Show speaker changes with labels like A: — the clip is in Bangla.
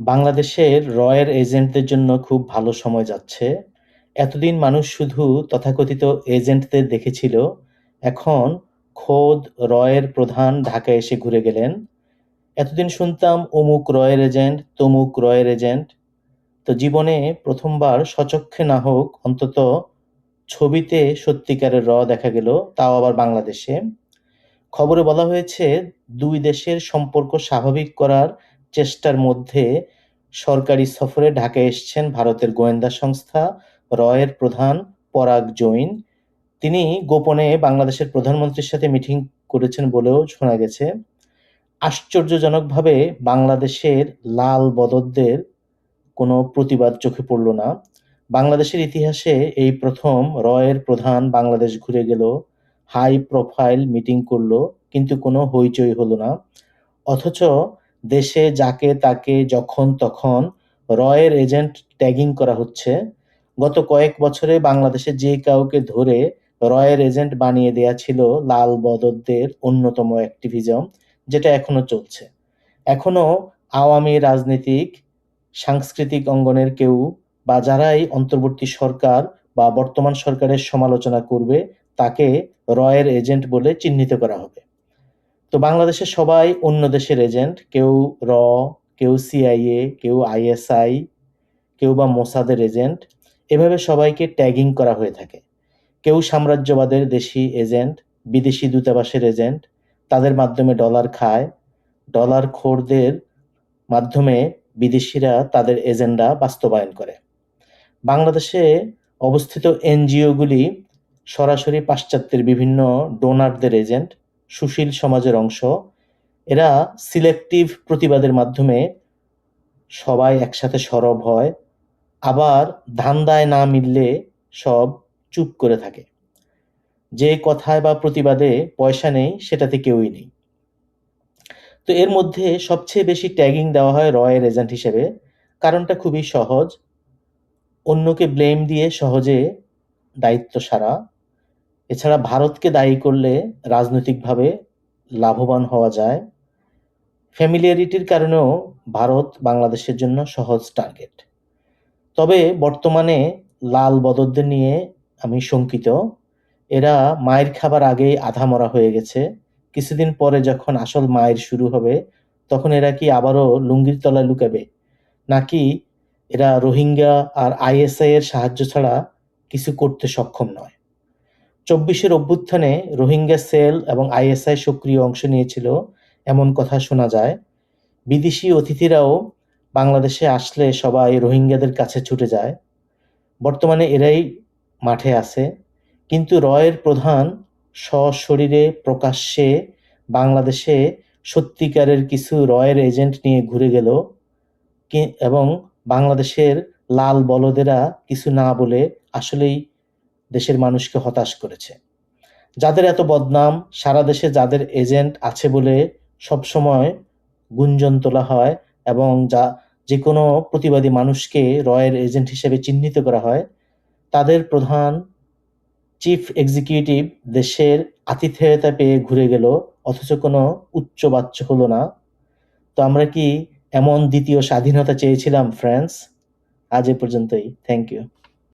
A: বাংলাদেশের রয়ের এজেন্টদের জন্য খুব ভালো সময় যাচ্ছে। এতদিন মানুষ শুধু তথাকথিত এজেন্টদের দেখেছিল, এখন খোদ রয়ের প্রধান ঢাকায় এসে ঘুরে গেলেন। এতদিন শুনতাম অমুক রয়ের এজেন্ট, তমুক রয়ের এজেন্ট। তো জীবনে প্রথমবার স্বচক্ষে না হোক অন্তত ছবিতে সত্যিকারের দেখা গেল, তাও আবার বাংলাদেশে। খবরে বলা হয়েছে দুই দেশের সম্পর্ক স্বাভাবিক করার চেষ্টার মধ্যে সরকারি সফরে ঢাকায় এসেছেন ভারতের গোয়েন্দা সংস্থা রয়ের প্রধান পরাগ জৈন। তিনি গোপনে বাংলাদেশের প্রধানমন্ত্রীর সাথে মিটিং করেছেন বলেও শোনা গেছে। আশ্চর্যজনকভাবে বাংলাদেশের লাল বদরদের কোনো প্রতিবাদ চোখে পড়ল না। বাংলাদেশের ইতিহাসে এই প্রথম রয়ের প্রধান বাংলাদেশ ঘুরে গেল, হাই প্রোফাইল মিটিং করলো, কিন্তু কোনো হইচই হলো না। অথচ দেশে যাকে তাকে যখন তখন রয়ের এজেন্ট ট্যাগিং করা হচ্ছে। গত কয়েক বছরে বাংলাদেশে যে কাউকে ধরে রয়ের এজেন্ট বানিয়ে দেয়া ছিল লাল বদরদের অন্যতম অ্যাক্টিভিজম, যেটা এখনো চলছে। এখনো আওয়ামী রাজনীতিক সাংস্কৃতিক অঙ্গনের কেউ বা যারাই অন্তর্বর্তী সরকার বা বর্তমান সরকারের সমালোচনা করবে, তাকে রয়ের এজেন্ট বলে চিহ্নিত করা হবে। তো বাংলাদেশে সবাই অন্য দেশের এজেন্ট, কেউ র, কেউ সিআইএ, কেউ আইএসআই, কেউ বা মোসাদের এজেন্ট। এভাবে সবাইকে ট্যাগিং করা হয়ে থাকে। কেউ সাম্রাজ্যবাদের দেশি এজেন্ট, বিদেশি দূতাবাসের এজেন্ট, তাদের মাধ্যমে ডলার খায়। ডলার খোরদের মাধ্যমে বিদেশিরা তাদের এজেন্ডা বাস্তবায়ন করে। বাংলাদেশে অবস্থিত এনজিওগুলি সরাসরি পাশ্চাত্যের বিভিন্ন ডোনারদের এজেন্ট, সুশীল সমাজের অংশ। এরা সিলেক্টিভ প্রতিবাদের মাধ্যমে সবাই একসাথে সরব হয়, আবার ধান্দায় না মিললে সব চুপ করে থাকে। যে কথায় বা প্রতিবাদে পয়সা নেই, সেটাতে কেউই নেই। তো এর মধ্যে সবচেয়ে বেশি ট্যাগিং দেওয়া হয় রয়ের এজেন্ট হিসেবে। কারণটা খুবই সহজ, অন্যকে ব্লেম দিয়ে সহজে দায়িত্ব সারা। এছাড়া ভারতকে দায়ী করলে রাজনৈতিকভাবে লাভবান হওয়া যায়। ফ্যামিলিয়ারিটির কারণেও ভারত বাংলাদেশের জন্য সহজ টার্গেট। তবে বর্তমানে লাল বদরদের নিয়ে আমি শঙ্কিত। এরা মায়ের খাবার আগেই আধা মরা হয়ে গেছে। কিছুদিন পরে যখন আসল মায়ের শুরু হবে, তখন এরা কি আবারও লুঙ্গির তলায় লুকাবে, নাকি এরা রোহিঙ্গা আর আইএসআই এর সাহায্য ছাড়া কিছু করতে সক্ষম নয়? ২৪-এর অভ্যুত্থানে রোহিঙ্গা সেল এবং আইএসআই সক্রিয় অংশ নিয়েছিল এমন কথা শোনা যায়। বিদেশি অতিথিরাও বাংলাদেশে আসলে সবাই রোহিঙ্গাদের কাছে ছুটে যায়। বর্তমানে এরাই মাঠে আছে। কিন্তু রয়ের প্রধান সশরীরে প্রকাশ্যে বাংলাদেশে সত্যিকারের কিছু রয়ের এজেন্ট নিয়ে ঘুরে গেল, এবং বাংলাদেশের লাল বলদেরা কিছু না বলে আসলেই দেশের মানুষকে হতাশ করেছে। যাদের এত বদনাম, সারা দেশে যাদের এজেন্ট আছে বলে সবসময় গুঞ্জন তোলা হয় এবং যে কোনো প্রতিবাদী মানুষকে রয়ের এজেন্ট হিসেবে চিহ্নিত করা হয়, তাদের প্রধান চিফ এক্সিকিউটিভ দেশের আতিথেয়তা পেয়ে ঘুরে গেল, অথচ কোনো উচ্চবাচ্য হলো না। তো আমরা কি এমন দ্বিতীয় স্বাধীনতা চেয়েছিলাম ফ্রেন্ডস? আজ এ পর্যন্তই। Thank you.